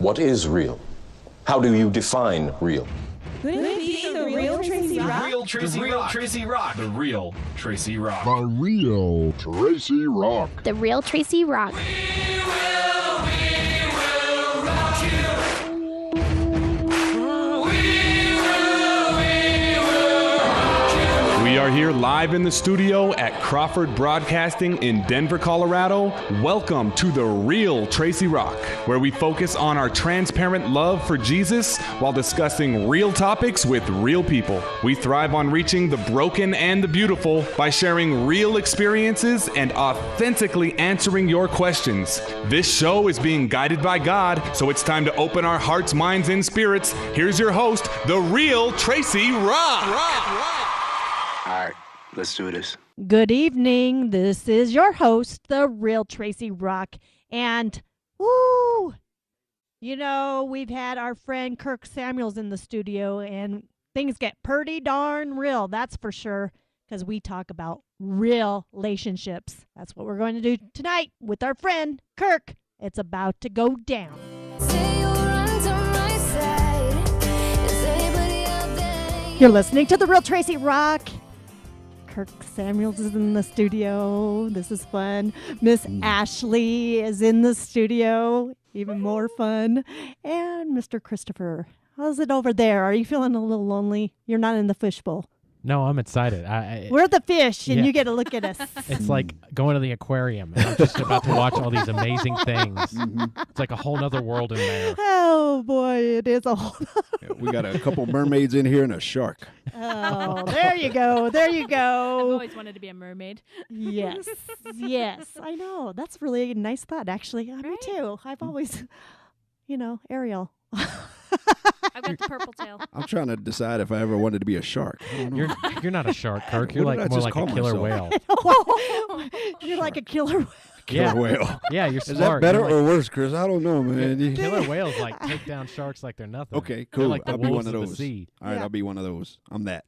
What is real? How do you define real? Could it be the real Traci Rock? The real Traci Rock. The real Traci Rock. The real Traci Rock. The real Traci Rock. We will rock you. We are here live in the studio at Crawford Broadcasting in Denver, Colorado. Welcome to The Real Traci Rock, where we focus on our transparent love for Jesus while discussing real topics with real people. We thrive on reaching the broken and the beautiful by sharing real experiences and authentically answering your questions. This show is being guided by God, so it's time to open our hearts, minds, and spirits. Here's your host, The Real Traci Rock. All right, let's do this. Good evening. This is your host, the real Traci Rock. And, woo, you know, we've had our friend Kirk Samuels in the studio, and things get pretty darn real, that's for sure, because we talk about real relationships. That's what we're going to do tonight with our friend Kirk. It's about to go down. You're listening to the real Traci Rock. Kirk Samuels is in the studio. This is fun. Miss Ashley is in the studio. Even more fun. And Mr. Christopher. How's it over there? Are you feeling a little lonely? You're not in the fishbowl. No, I'm excited. We're the fish, and Yeah. you get to look at us. It's like going to the aquarium, and I'm just about to watch all these amazing things. It's like a whole nother world in there. Oh, boy, it is a whole Yeah, we got a couple mermaids in here and a shark. Oh, there you go. There you I've go. always wanted to be a mermaid. Yes. Yes. I know. That's really a nice thought, actually. Me Right? too. I've always, Ariel. I've got the purple tail. I'm trying to decide if I ever wanted to be a shark. I don't know. You're not a shark, Kirk. You're What did I like more just like call a killer myself? whale. You're like a killer. Yeah. Whale. Yeah, you're Is smart. that better You're or worse, Chris? I don't know, man. killer whales like take down sharks like they're nothing. Okay, They're cool. like the I'll be wolves one of the those. sea. All right, Yeah. I'll be one of those. I'm that.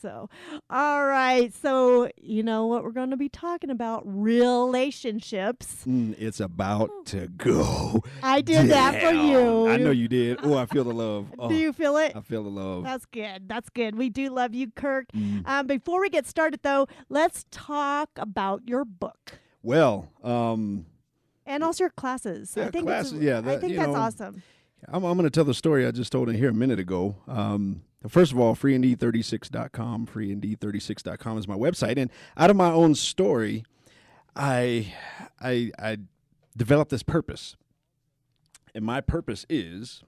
So, all right. So, you know what we're going to be talking about? Relationships. It's about to go. I did that for down. you. I know you did. Oh, I feel the love. Oh, Do you feel it? I feel the love. That's good. That's good. We do love you, Kirk. Before we get started, though, let's talk about your book Well, and also your classes. Yeah, I think classes, it's, yeah, I that, think you that's know, awesome. I'm going to tell the story I just told in here a minute ago. First of all, freeindeed36.com. Freeindeed36.com is my website. And out of my own story, I developed this purpose. And my purpose is,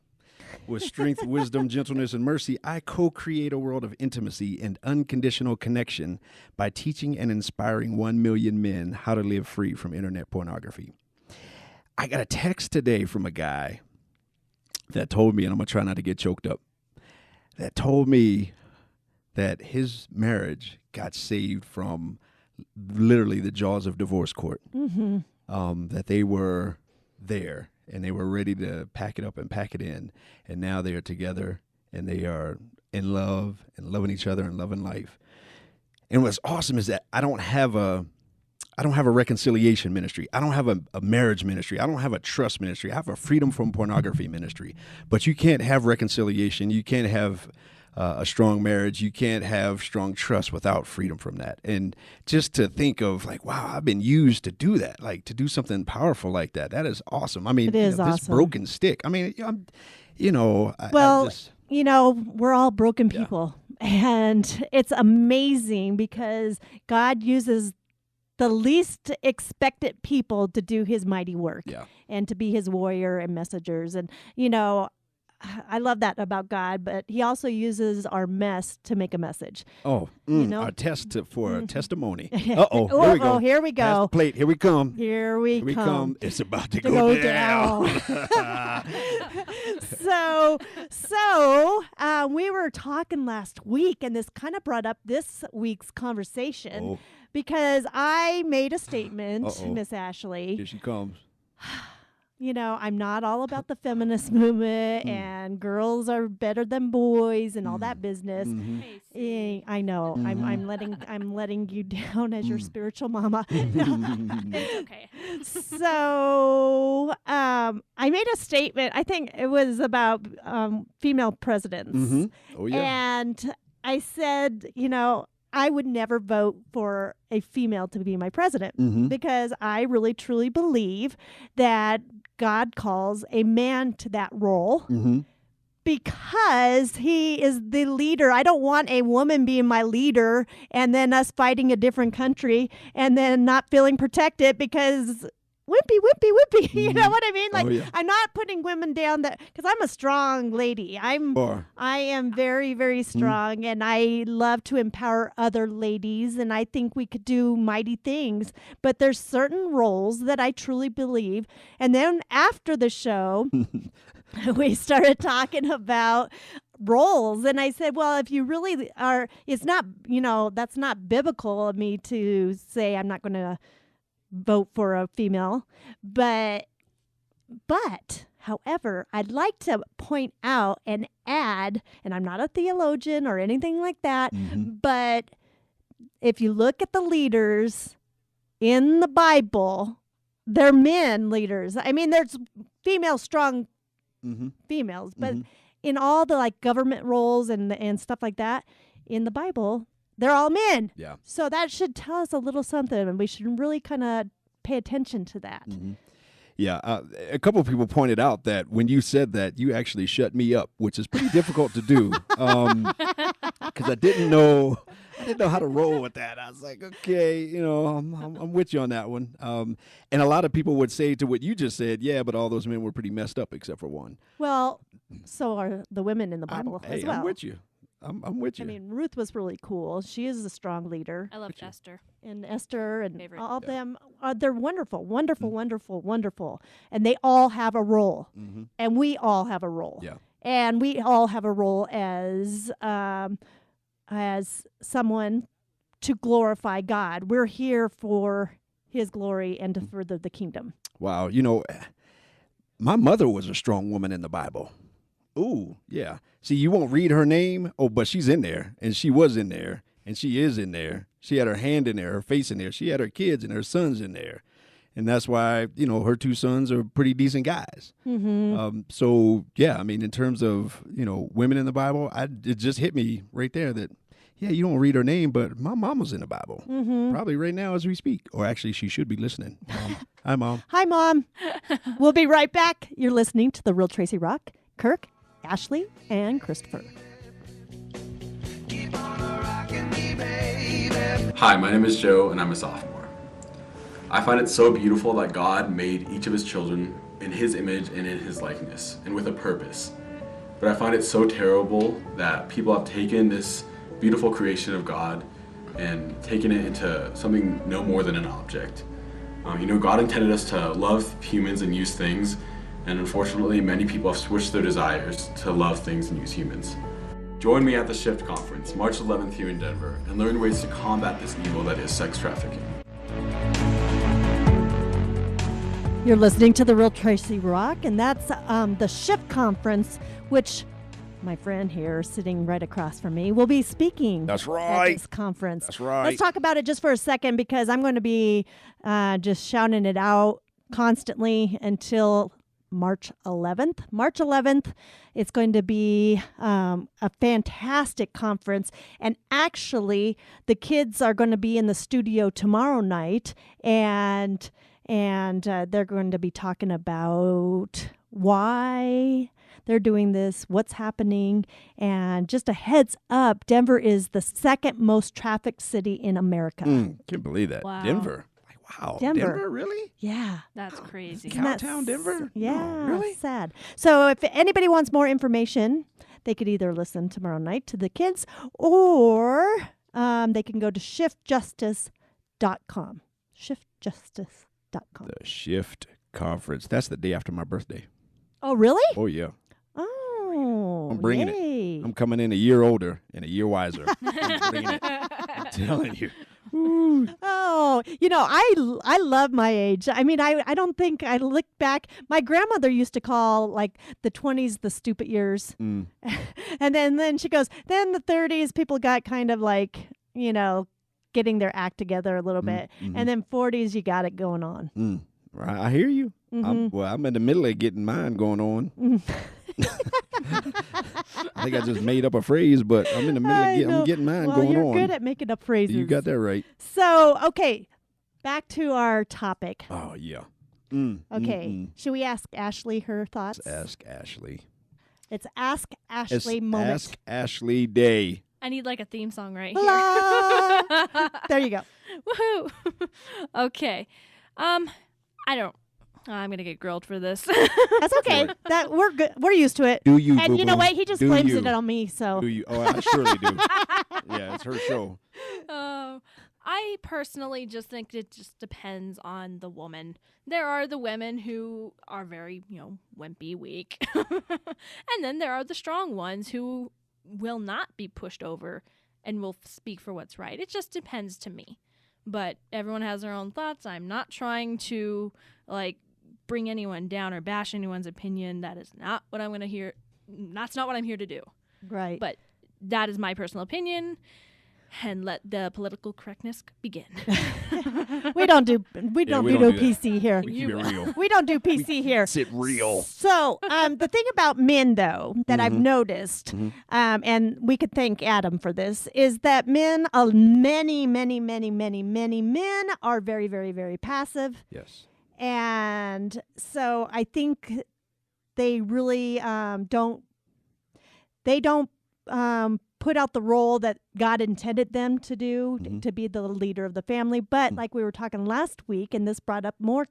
with strength, wisdom, gentleness, and mercy, I co-create a world of intimacy and unconditional connection by teaching and inspiring 1 million men how to live free from internet pornography. I got a text today from a guy that told me, and I'm going to try not to get choked up, that told me that his marriage got saved from literally the jaws of divorce court. That they were there and they were ready to pack it up and pack it in. And now they are together and they are in love and loving each other and loving life. And what's awesome is that I don't have a reconciliation ministry. I don't have a marriage ministry. I don't have a trust ministry. I have a freedom from pornography ministry. But you can't have reconciliation. You can't have a strong marriage. You can't have strong trust without freedom from that. And just to think of like, wow, I've been used to do that, like to do something powerful like that. That is awesome. I mean, It is this awesome. broken stick. I mean, Well, we're all broken people. And it's amazing because God uses the least expected people to do his mighty work and to be his warrior and messengers. And, I love that about God, but he also uses our mess to make a message. Our test for a testimony. Uh-oh, here we go. Here we Pass go. the plate. Here we come. Here we come. It's about to To go go down. So we were talking last week, and this kind of brought up this week's conversation because I made a statement, Miss Ashley. Here she comes. I'm not all about the feminist movement and girls are better than boys and all that business. I know. I'm letting you down as your spiritual mama. It's okay. So I I made a statement. I think it was about female presidents. Mm-hmm. Oh, yeah. And I said, I would never vote for a female to be my president Mm-hmm. because I really truly believe that God calls a man to that role Mm-hmm. because he is the leader. I don't want a woman being my leader and then us fighting a different country and then not feeling protected because wimpy. You know what I mean? Like, Oh, yeah. I'm not putting women down that because I'm a strong lady. I am very, very strong, and I love to empower other ladies, and I think we could do mighty things. But there's certain roles that I truly believe. And then after the show, we started talking about roles, and I said, well, if you really are, it's not, that's not biblical of me to say I'm not going to vote for a female, but however, I'd like to point out and add, and I'm not a theologian or anything like that, but if you look at the leaders in the Bible, they're men leaders. I mean, there's female strong females, but in all the like government roles and stuff like that in the Bible, they're all men. Yeah. So that should tell us a little something, and we should really kind of pay attention to that. Yeah. A couple of people pointed out that when you said that, you actually shut me up, which is pretty difficult to do because I didn't know how to roll with that. I was like, okay, I'm with you on that one. And a lot of people would say to what you just said, yeah, but all those men were pretty messed up except for one. Well, so are the women in the Bible as well. I'm with you. I'm with you. I mean, Ruth was really cool. She is a strong leader. I loved Esther. And Esther and Favorite. all of them, they're wonderful, wonderful. And they all have a role. And we all have a role. Yeah. And we all have a role as someone to glorify God. We're here for his glory and to further the kingdom. Wow. My mother was a strong woman in the Bible. Ooh, yeah. See, you won't read her name. Oh, but she's in there, and she was in there, and she is in there. She had her hand in there, her face in there. She had her kids and her sons in there. And that's why, her two sons are pretty decent guys. So, yeah, I mean, in terms of, women in the Bible, it just hit me right there that, yeah, you don't read her name, but my mama's in the Bible. Probably right now as we speak. Or actually, she should be listening. Hi, Mom. Hi, Mom. We'll be right back. You're listening to The Real Tracy Rock. Kirk, Ashley, and Christopher. Hi, my name is Joe, and I'm a sophomore. I find it so beautiful that God made each of his children in his image and in his likeness, and with a purpose. But I find it so terrible that people have taken this beautiful creation of God and taken it into something no more than an object. God intended us to love humans and use things, and unfortunately, many people have switched their desires to love things and use humans. Join me at the Shift Conference, March 11th here in Denver, and learn ways to combat this evil that is sex trafficking. You're listening to The Real Tracy Rock, and that's the Shift Conference, which my friend here sitting right across from me will be speaking That's right. at this conference. That's right. Let's talk about it just for a second because I'm going to be just shouting it out constantly until March 11th. March 11th, it's going to be a fantastic conference. And actually, the kids are going to be in the studio tomorrow night, and they're going to be talking about why they're doing this, what's happening. And just a heads up, Denver is the second most trafficked city in America. Can't believe that. Wow. Denver. Wow. Denver. Really? Yeah. That's crazy. Isn't that Cowtown, Denver? Yeah, No, really? sad. So if anybody wants more information, they could either listen tomorrow night to the kids or they can go to shiftjustice.com. Shiftjustice.com. The Shift Conference. That's the day after my birthday. Oh, really? Oh, yeah. Oh, I'm bringing it. yay. I'm coming in a year older and a year wiser. I'm bringing it. I'm telling you. Oh, I love my age. I mean, I don't think I look back. My grandmother used to call like the 20s the stupid years. And then she goes, then the 30s, people got kind of like, getting their act together a little bit. And then 40s, you got it going on. Right. I hear you. I'm in the middle of getting mine going on. I think I just made up a phrase, but I'm in the middle of I'm getting mine going you're on. You're good at making up phrases. You got that right. So, okay, back to our topic. Oh, yeah. Okay. Should we ask Ashley her thoughts? Let's ask Ashley. It's Ask Ashley It's moment. Ask Ashley Day. I need like a theme song right here. There you go. Woohoo. Okay. I'm going to get grilled for this. That's okay. That we're good. We're used to it. Do you, And you know what? He just blames it on me, so. Do you? Oh, I surely do. Yeah, it's her show. I personally just think it just depends on the woman. There are the women who are very, wimpy, weak. And then there are the strong ones who will not be pushed over and will speak for what's right. It just depends to me. But everyone has their own thoughts. I'm not trying to, bring anyone down or bash anyone's opinion. That is not what I'm going to hear. That's not what I'm here to do. Right. But that is my personal opinion. And let the political correctness begin. We don't do PC here. We keep it real. We don't do PC here. Sit real. So the thing about men, though, that I've noticed, and we could thank Adam for this, is that men, many men are very, very, very passive. Yes. And so I think they really don't put out the role that God intended them to do, to be the leader of the family. But like we were talking last week, and this brought up more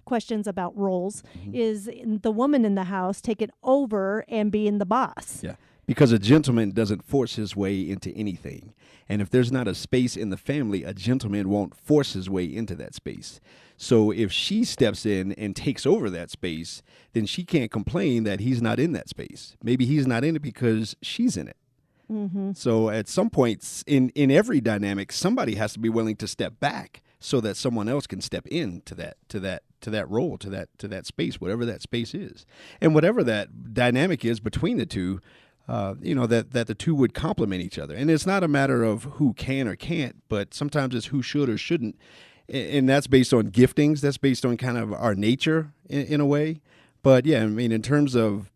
questions about roles, is the woman in the house taking over and being the boss. Yeah, because a gentleman doesn't force his way into anything. And if there's not a space in the family, a gentleman won't force his way into that space. So if she steps in and takes over that space, then she can't complain that he's not in that space. Maybe he's not in it because she's in it. So at some points in every dynamic, somebody has to be willing to step back so that someone else can step into that role, to that space, whatever that space is, and whatever that dynamic is between the two. That the two would complement each other, and it's not a matter of who can or can't, but sometimes it's who should or shouldn't, and that's based on giftings. That's based on kind of our nature in a way. But yeah, I mean, in terms of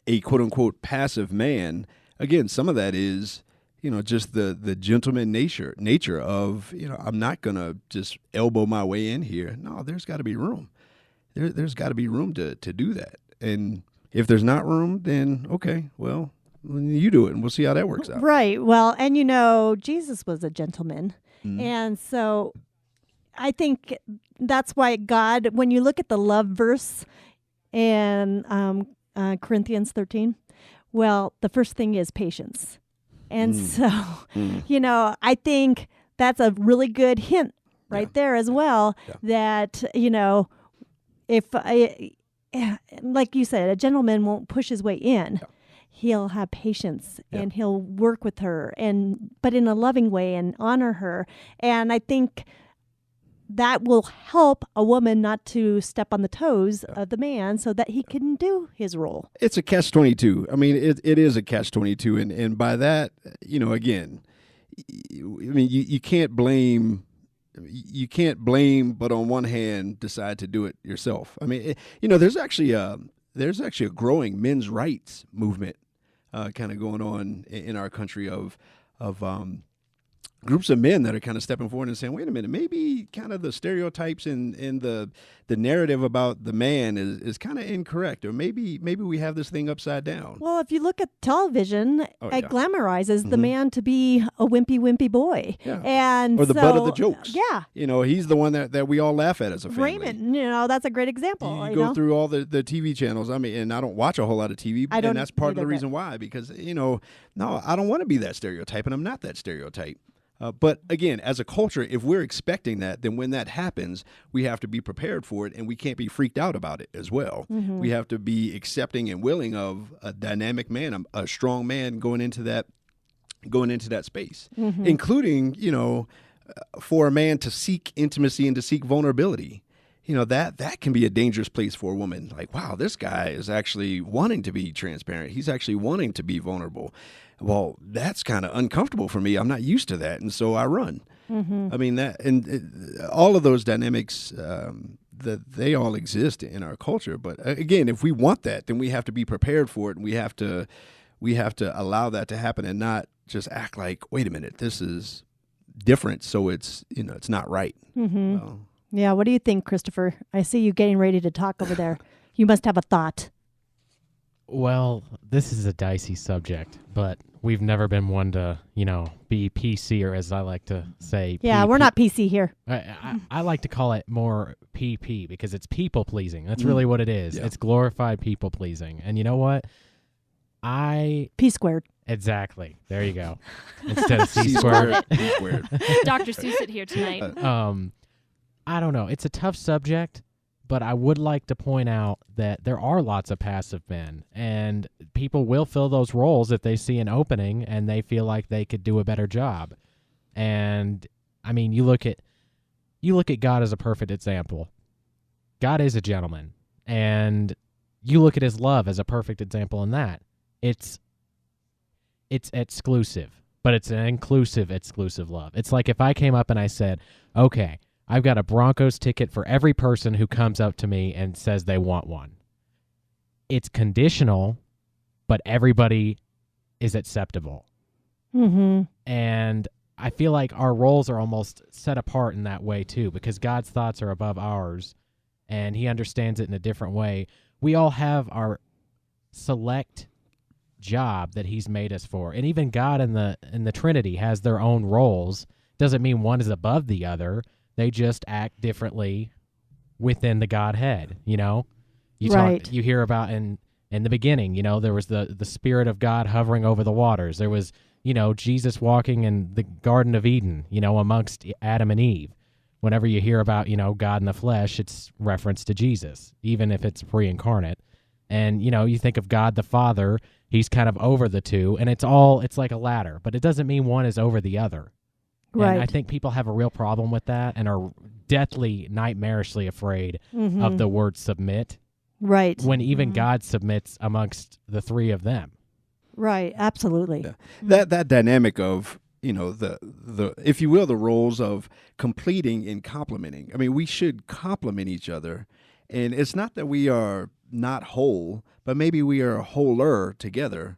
a quote unquote passive man. Again, some of that is, just the gentleman nature of, I'm not going to just elbow my way in here. No, there's got to be room. There's got to be room to do that. And if there's not room, then, okay, well, you do it and we'll see how that works out. Right. Well, and Jesus was a gentleman. And so I think that's why God, when you look at the love verse in Corinthians 13, well, the first thing is patience. And so, I think that's a really good hint right there as well, that, if, like you said, a gentleman won't push his way in. Yeah. He'll have patience and he'll work with her, but in a loving way, and honor her. And I think that will help a woman not to step on the toes of the man so that he can do his role. It's a catch-22. I mean, it is a catch-22. And by that, again, you can't blame, but on one hand, decide to do it yourself. I mean, there's actually a growing men's rights movement kind of going on in our country of groups of men that are kind of stepping forward and saying, wait a minute, maybe kind of the stereotypes and the narrative about the man is kind of incorrect, or maybe we have this thing upside down. Well, if you look at television, it glamorizes the man to be a wimpy boy. Yeah. Or the butt of the jokes. Yeah. He's the one that we all laugh at as a family. Raymond, that's a great example. You go through all the TV channels. I mean, and I don't watch a whole lot of TV, and that's part of the reason why, because, no, I don't want to be that stereotype, and I'm not that stereotype. But again, as a culture, if we're expecting that, then when that happens, we have to be prepared for it, and we can't be freaked out about it as well. We have to be accepting and willing of a dynamic man, a strong man going into that space, including, for a man to seek intimacy and to seek vulnerability. That can be a dangerous place for a woman. Like, wow, this guy is actually wanting to be transparent. He's actually wanting to be vulnerable. Well, that's kind of uncomfortable for me. I'm not used to that, and so I run. I mean, all of those dynamics, they all exist in our culture. But again, if we want that, then we have to be prepared for it, and we have to allow that to happen, and not just act like, wait a minute, this is different, so it's it's not right. Mm-hmm. Yeah. What do you think, Christopher? I see you getting ready to talk over there. You must have a thought. Well, this is a dicey subject, but we've never been one to, be PC, or as I like to say. Yeah, we're not PC here. I like to call it more PP because it's people pleasing. That's really what it is. Yeah. It's glorified people pleasing. And you know what? P squared. Exactly. There you go. Instead of C squared. Dr. Seuss it here tonight. I don't know. It's a tough subject, but I would like to point out that there are lots of passive men, and people will fill those roles if they see an opening and they feel like they could do a better job. And I mean, you look at God as a perfect example. God is a gentleman, and you look at his love as a perfect example in that. It's exclusive, but it's an inclusive exclusive love. It's like if I came up and I said, okay, I've got a Broncos ticket for every person who comes up to me and says they want one. It's conditional, but everybody is acceptable. Mm-hmm. And I feel like our roles are almost set apart in that way too, because God's thoughts are above ours, and he understands it in a different way. We all have our select job that he's made us for. And even God in the Trinity has their own roles. Doesn't mean one is above the other. They just act differently within the Godhead, Right. You hear about in the beginning, there was the Spirit of God hovering over the waters. There was, Jesus walking in the Garden of Eden, amongst Adam and Eve. Whenever you hear about, God in the flesh, it's reference to Jesus, even if it's pre-incarnate. And, you think of God the Father, he's kind of over the two, and it's like a ladder, but it doesn't mean one is over the other. Right. And I think people have a real problem with that and are deathly, nightmarishly afraid of the word submit. Right. When even God submits amongst the three of them. Right. Absolutely. Yeah. That dynamic of, the if you will, the roles of completing and complementing. I mean, we should complement each other. And it's not that we are not whole, but maybe we are wholer together.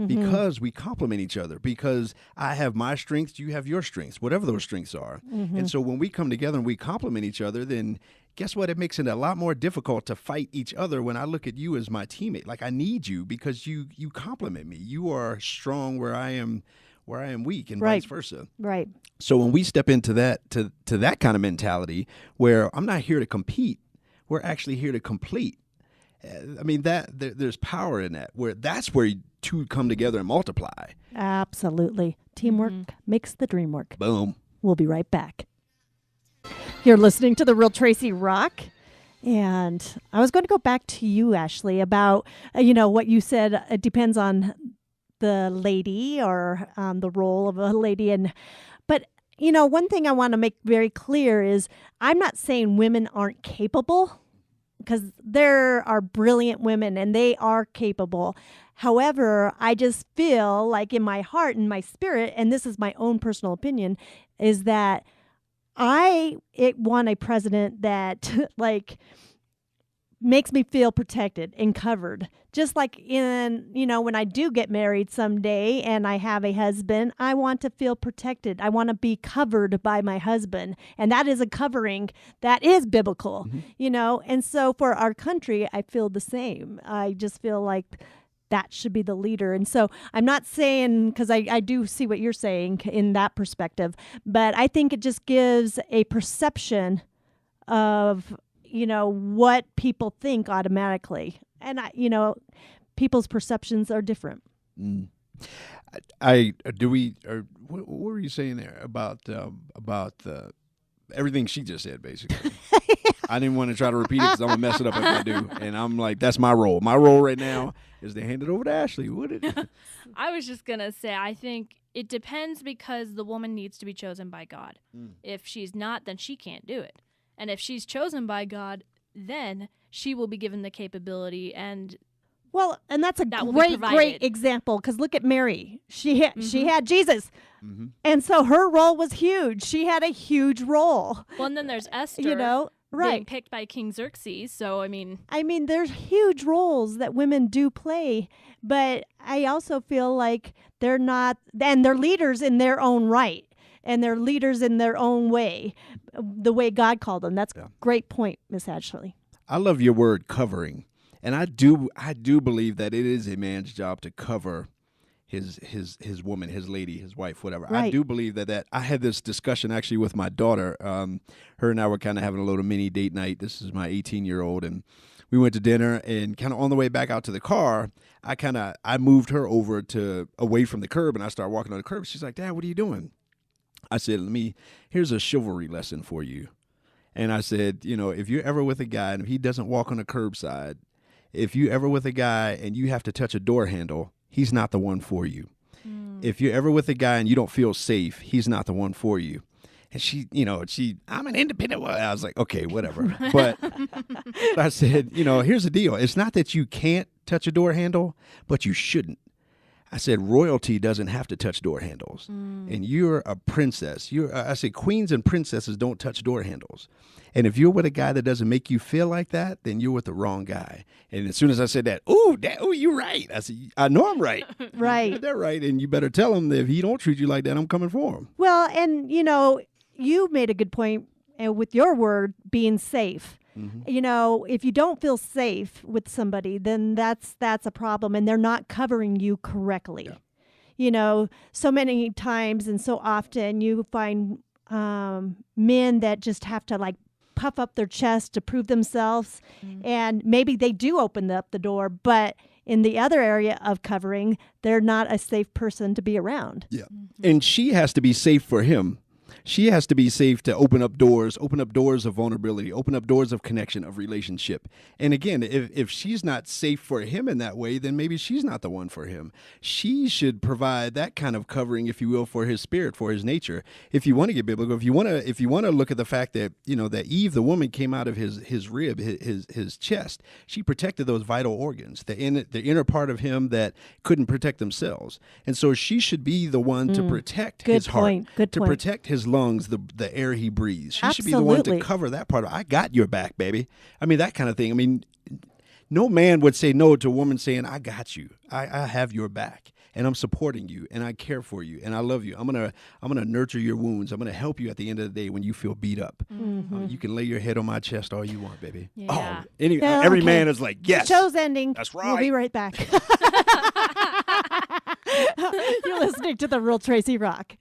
Because we complement each other, because I have my strengths, you have your strengths, whatever those strengths are. And so when we come together and we complement each other, then guess what? It makes it a lot more difficult to fight each other when I look at you as my teammate. Like, I need you because you complement me. You are strong where I am weak, and vice versa. Right. So when we step into that to that kind of mentality where I'm not here to compete, we're actually here to complete. I mean, there's power in that, that's where two come together and multiply. Absolutely. Teamwork makes the dream work. Boom. We'll be right back. You're listening to The Real Traci Rock. And I was going to go back to you, Ashley, about, what you said. It depends on the lady or the role of a lady. But one thing I want to make very clear is I'm not saying women aren't capable, because there are brilliant women and they are capable. However, I just feel like in my heart and my spirit, and this is my own personal opinion, is that I want a president that makes me feel protected and covered. Just like when I do get married someday and I have a husband, I want to feel protected. I want to be covered by my husband. And that is a covering that is biblical, And so for our country, I feel the same. I just feel like that should be the leader. And so I'm not saying, because I do see what you're saying in that perspective, but I think it just gives a perception of what people think automatically. And people's perceptions are different. What were you saying there about everything she just said, basically? I didn't want to try to repeat it because I'm going to mess it up if I do. And I'm like, that's my role. My role right now is to hand it over to Ashley. I was just going to say, I think it depends, because the woman needs to be chosen by God. If she's not, then she can't do it. And if she's chosen by God, then she will be given the capability and that's a great example, because look at Mary. She had Jesus. And so her role was huge. She had a huge role. Well, and then there's Esther. being Right. picked by King Xerxes. So, I mean, there's huge roles that women do play, but I also feel like they're not, and they're leaders in their own right, and they're leaders in their own way, the way God called them. That's a great point, Miss Ashley. I love your word covering, and I do believe that it is a man's job to cover his woman, his lady, his wife, whatever. Right. I do believe that. I had this discussion actually with my daughter. Her and I were kind of having a little mini date night. This is my 18-year-old, and we went to dinner. And kind of on the way back out to the car, I moved her over to away from the curb, and I started walking on the curb. She's like, "Dad, what are you doing?" I said, here's a chivalry lesson for you. And I said, if you're ever with a guy and if he doesn't walk on the curbside, if you're ever with a guy and you have to touch a door handle, he's not the one for you. If you're ever with a guy and you don't feel safe, he's not the one for you. And I'm an independent woman. I was like, okay, whatever. But I said, here's the deal. It's not that you can't touch a door handle, but you shouldn't. I said, royalty doesn't have to touch door handles. And you're a princess. I said, queens and princesses don't touch door handles. And if you're with a guy that doesn't make you feel like that, then you're with the wrong guy. And as soon as I said that, you're right. I said, I know I'm right. Right. They're right. And you better tell him that if he don't treat you like that, I'm coming for him. Well, and, you made a good point with your word, being safe. If you don't feel safe with somebody, then that's a problem, and they're not covering you correctly. Yeah. So many times and so often you find men that just have to like puff up their chest to prove themselves, and maybe they do open up the door, but in the other area of covering, they're not a safe person to be around. Yeah. And she has to be safe for him. She has to be safe to open up doors of vulnerability, open up doors of connection, of relationship. And again, if she's not safe for him in that way, then maybe she's not the one for him. She should provide that kind of covering, if you will, for his spirit, for his nature. If you want to get biblical, if you want to look at the fact that, that Eve, the woman, came out of his rib, his chest, she protected those vital organs, the inner part of him that couldn't protect themselves. And so she should be the one to protect his heart, to protect his lungs, the air he breathes. She should be the one to cover that part. I got your back, baby. I mean, that kind of thing. I mean, no man would say no to a woman saying, I got you. I have your back, and I'm supporting you, and I care for you, and I love you. I'm gonna nurture your wounds. I'm gonna help you at the end of the day when you feel beat up. You can lay your head on my chest all you want, baby. Yeah. Every man is like, yes. The show's ending. That's right. We'll be right back. You're listening to The Real Tracy Rock.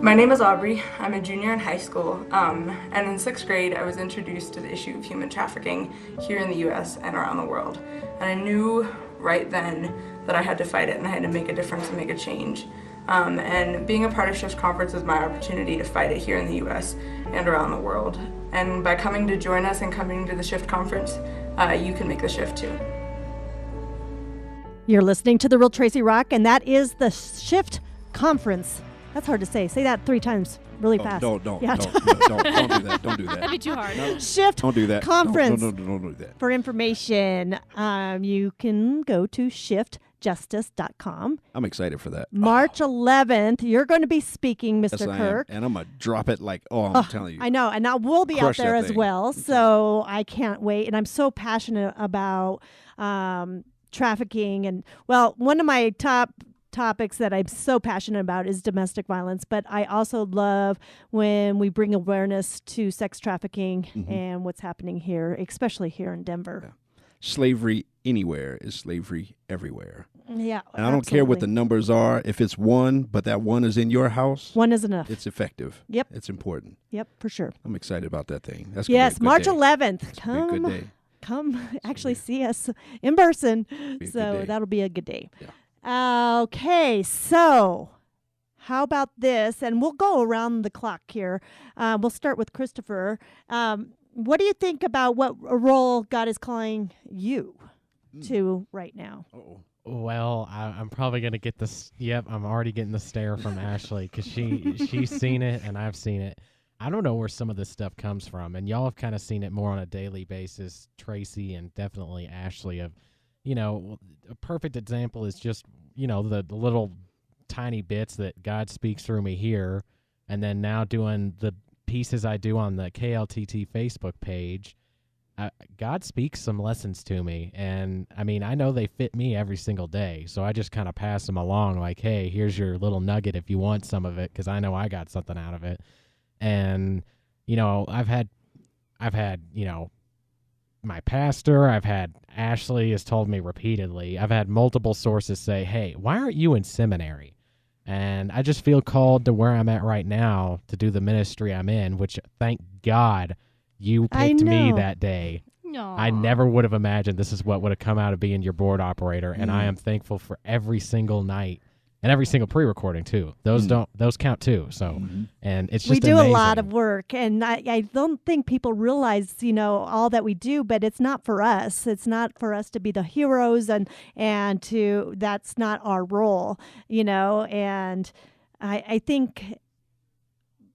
My name is Aubrey. I'm a junior in high school, and in 6th grade I was introduced to the issue of human trafficking here in the U.S. and around the world. And I knew right then that I had to fight it and I had to make a difference and make a change. And being a part of Shift Conference is my opportunity to fight it here in the U.S. and around the world. And by coming to join us and coming to the Shift Conference, you can make the shift too. You're listening to The Real Tracy Rock, and that is the Shift Conference. That's hard to say. Say that 3 times really fast. Don't do that. Don't do that. That'd be too hard. No. Shift Don't do that. Conference. Don't do that. For information, you can go to shiftjustice.com. I'm excited for that. March 11th, you're going to be speaking, Mr. Yes, I Kirk. am. And I'm going to drop it like, I'm telling you. I know. And we'll be Crush out there that as thing. well. So I can't wait. And I'm so passionate about trafficking. And, well, one of my top topics that I'm so passionate about is domestic violence, but I also love when we bring awareness to sex trafficking and what's happening here, especially here in Denver. Yeah. Slavery anywhere is slavery everywhere. Yeah. And I don't care what the numbers are. If it's one, but that one is in your house, one is enough. It's effective. Yep. It's important. Yep, for sure. I'm excited about that thing. That's yes, March 11th. That's gonna be a good day. Come actually see us in person. So that'll be a good day. Yeah. Okay, so how about this? And we'll go around the clock here. We'll start with Christopher. What do you think about what role God is calling you to right now? Uh-oh. Well, I'm probably going to get this. Yep, I'm already getting the stare from Ashley because she's seen it and I've seen it. I don't know where some of this stuff comes from, and y'all have kind of seen it more on a daily basis, Tracy and definitely Ashley. Of, a perfect example is just, the little tiny bits that God speaks through me here, and then now doing the pieces I do on the KLTT Facebook page, God speaks some lessons to me. And, I mean, I know they fit me every single day, so I just kind of pass them along like, hey, here's your little nugget if you want some of it, because I know I got something out of it. And, you know, I've had, you know, my pastor, I've had Ashley has told me repeatedly, I've had multiple sources say, hey, why aren't you in seminary? And I just feel called to where I'm at right now to do the ministry I'm in, which thank God you picked me that day. Aww. I never would have imagined this is what would have come out of being your board operator, and I am thankful for every single night and every single pre-recording too. Those count too. So, and it's just we do amazing. a lot of work, and I don't think people realize, you know, all that we do, but it's not for us. It's not for us to be the heroes, and to, that's not our role, you know, and I think,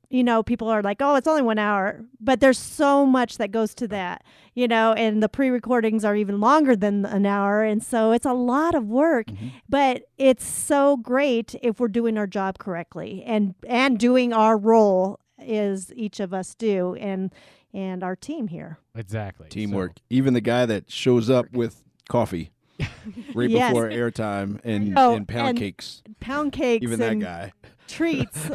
you know, people are like, oh, it's only 1 hour, but there's so much that goes to that, you know, and the pre-recordings are even longer than an hour. And so it's a lot of work, but it's so great if we're doing our job correctly and doing our role as each of us do, and our team here. Exactly. Teamwork. Even the guy that shows up with coffee right Yes. before airtime and pound cakes. Pound cakes. Even that and guy. Treats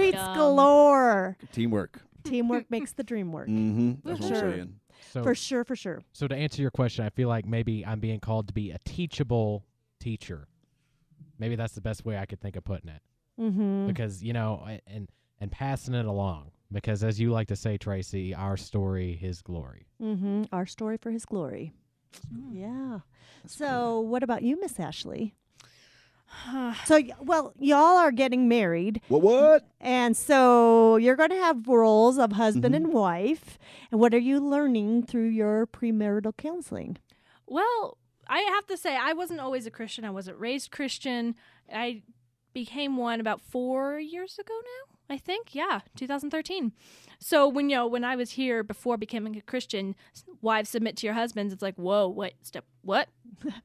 galore. Teamwork. Teamwork makes the dream work. That's what I'm saying. So, For sure. So to answer your question, I feel like maybe I'm being called to be a teachable teacher. Maybe that's the best way I could think of putting it. Because, you know, and passing it along. Because as you like to say, Tracy, our story, his glory. Our story for his glory. Yeah. So what about you, Miss Ashley? So, well, y'all are getting married. What? And so you're going to have roles of husband and wife. And what are you learning through your premarital counseling? Well, I have to say, I wasn't always a Christian. I wasn't raised Christian. I became one about 4 years ago now, I think. Yeah, 2013. So when I was here before becoming a Christian, wives submit to your husbands. It's like, whoa, what? What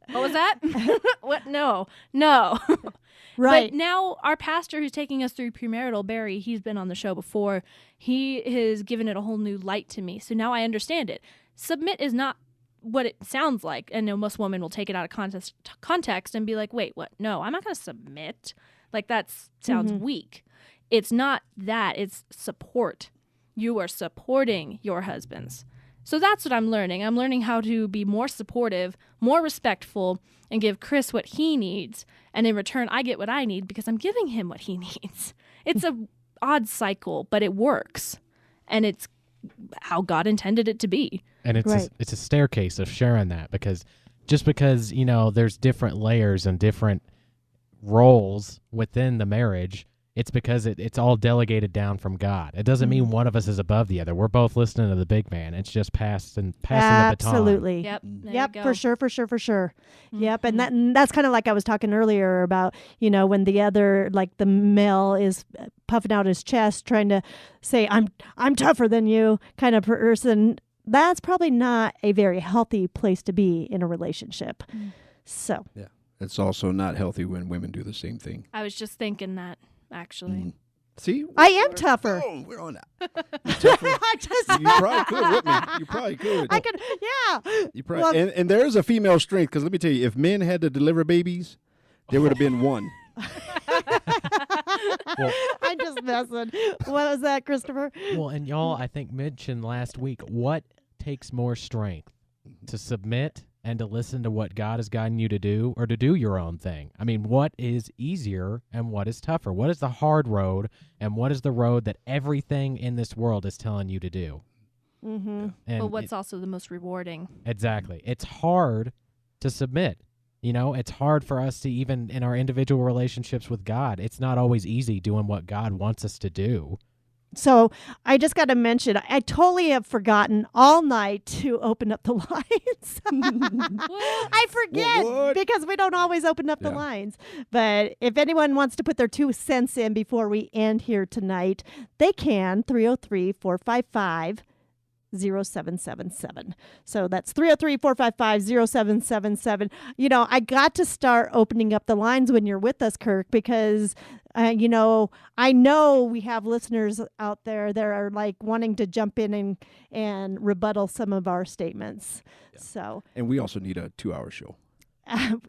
was that? What? No. Right. But now our pastor who's taking us through premarital, Barry, he's been on the show before. He has given it a whole new light to me. So now I understand it. Submit is not what it sounds like. And most women will take it out of context and be like, wait, what? No, I'm not going to submit. Like that sounds weak. It's not that. It's support. You are supporting your husbands. So that's what I'm learning. I'm learning how to be more supportive, more respectful, and give Chris what he needs. And in return, I get what I need because I'm giving him what he needs. It's a odd cycle, but it works. And it's how God intended it to be. And it's a staircase of sharing that, because just because, you know, there's different layers and different roles within the marriage, it's because it's all delegated down from God. It doesn't mean one of us is above the other. We're both listening to the big man. It's just passing the baton. Absolutely. Yep. Yep. For sure. Yep. And that's kind of like I was talking earlier about, you know, when the other, like the male is puffing out his chest, trying to say, I'm tougher than you kind of person. That's probably not a very healthy place to be in a relationship. So. Yeah. It's also not healthy when women do the same thing. I was just thinking that, actually. See? I am tougher. Oh, we're on that. You probably could with me. You probably could. I could, yeah. You probably, and there is a female strength, because let me tell you, if men had to deliver babies, there would have been one. I'm just messing. What was that, Christopher? Well, and y'all, I think, mentioned last week, what takes more strength? To submit and to listen to what God is guiding you to do, or to do your own thing? I mean, what is easier and what is tougher? What is the hard road, and what is the road that everything in this world is telling you to do? Mm-hmm. And but what's also the most rewarding? Exactly. It's hard to submit. You know, it's hard for us to, even in our individual relationships with God, it's not always easy doing what God wants us to do. So I just got to mention, I totally have forgotten all night to open up the lines. I forget because we don't always open up the lines. But if anyone wants to put their 2 cents in before we end here tonight, they can. 303-455 0777. So that's 303-455-0777. You know, I got to start opening up the lines when you're with us, Kirk, because, you know, I know we have listeners out there that are like wanting to jump in and rebuttal some of our statements. Yeah. So, and we also need a 2-hour show.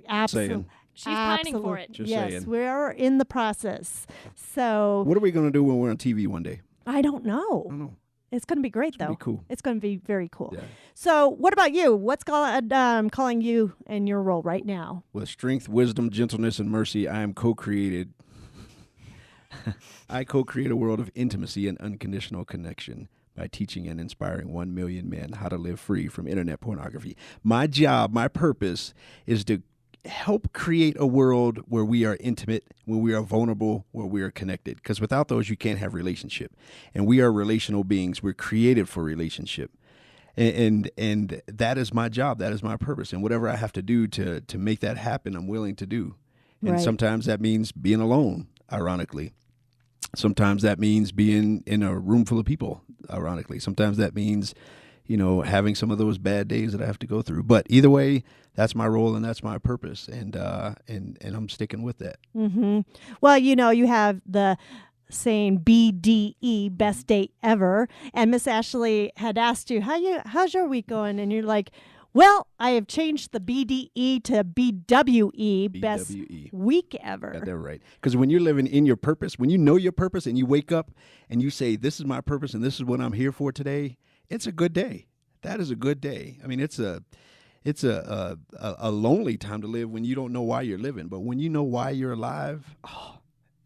Absolutely. She's pining for it. Just yes, saying. we're in the process. So, What are we going to do when we're on TV one day? I don't know. I don't know. It's going to be great, though. Be cool. It's going to be very cool. Yeah. So, what about you? What's calling you in your role right now? With strength, wisdom, gentleness, and mercy, I am co-created. I co-create a world of intimacy and unconditional connection by teaching and inspiring 1 million men how to live free from internet pornography. My job, my purpose is to help create a world where we are intimate, where we are vulnerable, where we are connected. Because without those, you can't have relationship. And we are relational beings. We're created for relationship. And that is my job. That is my purpose. And whatever I have to do to make that happen, I'm willing to do. And Right. sometimes that means being alone, ironically. Sometimes that means being in a room full of people, ironically. Sometimes that means, you know, having some of those bad days that I have to go through. But either way, that's my role and that's my purpose, and I'm sticking with that. Mm-hmm. Well, you know, you have the saying BDE, best day ever, and Miss Ashley had asked you, how's your week going? And you're like, well, I have changed the BDE to BWE, best week ever. Got that right. Because when you're living in your purpose, when you know your purpose and you wake up and you say, this is my purpose and this is what I'm here for today, it's a good day. That is a good day. I mean, it's a lonely time to live when you don't know why you're living. But when you know why you're alive,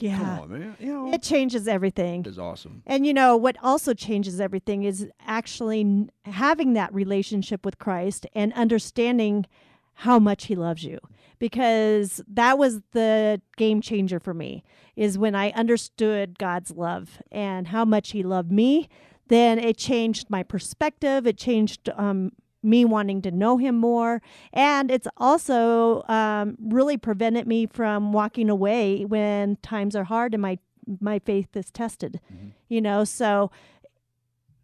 yeah, come on, man. You know, it changes everything. It's awesome. And you know what also changes everything is actually having that relationship with Christ and understanding how much he loves you, because that was the game changer for me, is when I understood God's love and how much he loved me. Then it changed my perspective. It changed me wanting to know him more. And it's also really prevented me from walking away when times are hard and my faith is tested. Mm-hmm. You know, so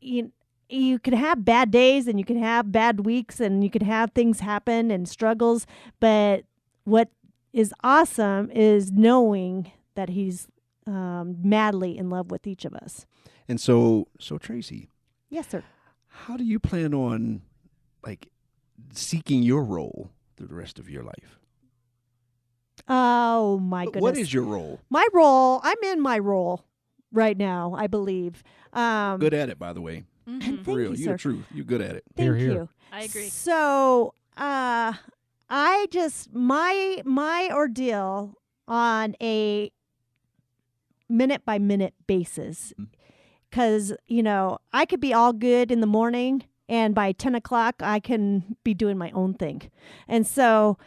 you can have bad days and you can have bad weeks and you can have things happen and struggles. But what is awesome is knowing that he's madly in love with each of us. And so Traci. Yes, sir. How do you plan on seeking your role through the rest of your life? Oh my goodness. What is your role? My role, I'm in my role right now, I believe. Good at it, by the way. Mm-hmm. For real, you're true. You're good at it. Thank you. I agree. So, I just my ordeal on a minute by minute basis, because you know I could be all good in the morning, and by 10 o'clock I can be doing my own thing, and so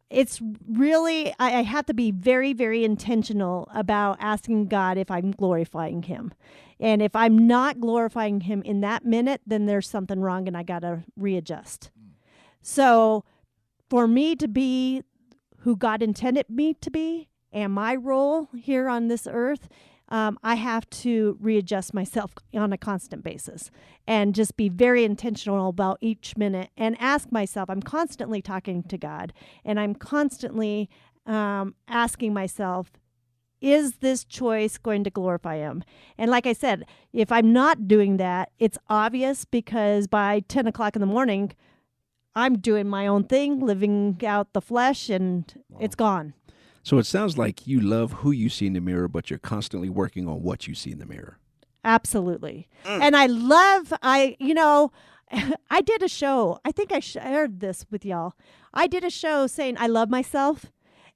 it's really I have to be very, very intentional about asking God if I'm glorifying him. And if I'm not glorifying him in that minute, then there's something wrong and I got to readjust. So for me to be who God intended me to be and my role here on this earth, I have to readjust myself on a constant basis and just be very intentional about each minute and ask myself, I'm constantly talking to God and I'm constantly asking myself, is this choice going to glorify him? And like I said, if I'm not doing that, it's obvious because by 10 o'clock in the morning, I'm doing my own thing, living out the flesh, and it's gone. So it sounds like you love who you see in the mirror, but you're constantly working on what you see in the mirror. Absolutely. And I did a show. I think I shared this with y'all. I did a show saying I love myself.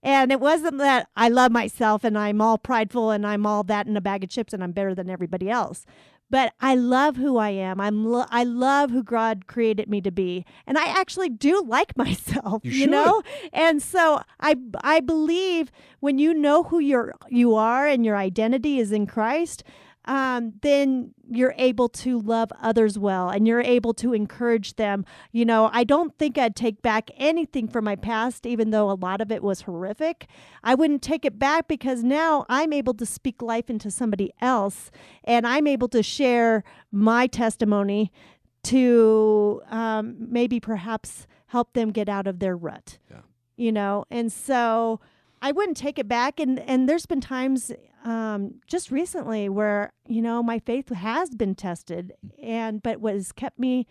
And it wasn't that I love myself and I'm all prideful and I'm all that in a bag of chips and I'm better than everybody else. But I love who I am. I love who God created me to be. And I actually do like myself, you know? And so I believe when you know who you are and your identity is in Christ, then you're able to love others well and you're able to encourage them. You know, I don't think I'd take back anything from my past, even though a lot of it was horrific. I wouldn't take it back because now I'm able to speak life into somebody else and I'm able to share my testimony to maybe perhaps help them get out of their rut. Yeah. You know, and so I wouldn't take it back. And there's been times just recently where, you know, my faith has been tested, but what has kept me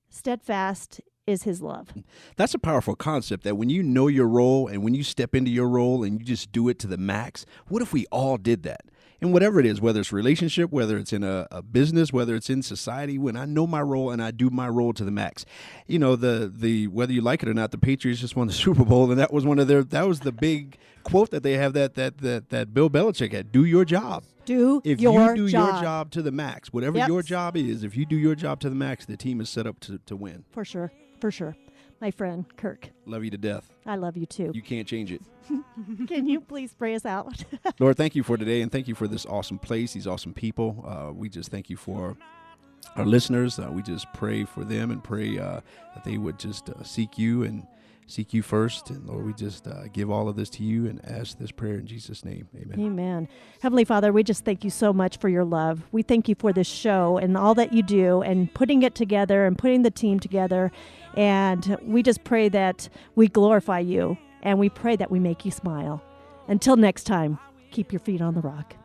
steadfast is his love. That's a powerful concept, that when you know your role and when you step into your role and you just do it to the max. What if we all did that? And whatever it is, whether it's relationship, whether it's in a business, whether it's in society, when I know my role and I do my role to the max. You know, the whether you like it or not, the Patriots just won the Super Bowl, and that was that was the big quote that they have that Bill Belichick had: "Do your job." If you do your job to the max, whatever your job is, if you do your job to the max, the team is set up to win. For sure. For sure. My friend, Kirk. Love you to death. I love you too. You can't change it. Can you please pray us out? Lord, thank you for today, and thank you for this awesome place, these awesome people. We just thank you for our listeners. We just pray for them and pray that they would just seek you and seek you first. And Lord, we just give all of this to you and ask this prayer in Jesus' name. Amen. Amen. Heavenly Father, we just thank you so much for your love. We thank you for this show and all that you do and putting it together and putting the team together. And we just pray that we glorify you, and we pray that we make you smile. Until next time, keep your feet on the rock.